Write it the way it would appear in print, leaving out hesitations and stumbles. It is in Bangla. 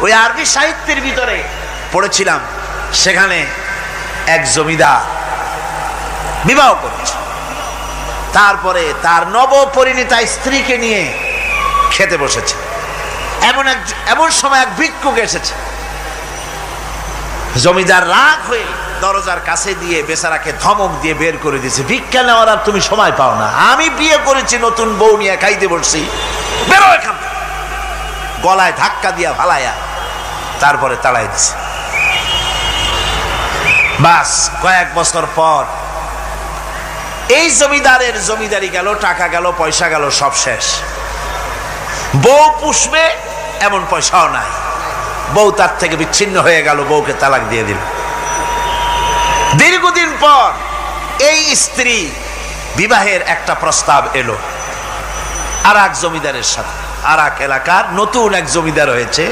ওই আরবি সাহিত্যের ভিতরে পড়েছিলাম, সেখানে এক জমিদার বিবাহ করেছে, তারপরে তার নবপরিণীতা স্ত্রীকে নিয়ে খেতে বসেছে। এমন সময় এক ভিক্ষুক এসেছে। জমিদার রাগ হয়ে দরজার কাছে দিয়ে বেচারাকে ধমক দিয়ে বের করে দিয়েছে, ভিক্ষা নেওয়ার আর তুমি সময় পাও না, আমি বিয়ে করেছি, নতুন বউ নিয়ে খাইতে বসছি, বেরো এখান থেকে। গলায় ধাক্কা দিয়া ফালাইয়া তারপরে তাড়াই দিছে। বাস কয়েক বছর পর এই জমিদারের জমিদারি গেল, টাকা গেল, পয়সা গেল, সব শেষ। বউ পুষবে এমন পয়সাও নাই, বউ তার থেকে বিচ্ছিন্ন হয়ে গেল, বউকে তালাক দিয়ে দিল। দীর্ঘদিন পর এই স্ত্রী বিবাহের একটা প্রস্তাব এলো আর এক জমিদারের সাথে, আর এক এলাকার নতুন এক জমিদার হয়েছে,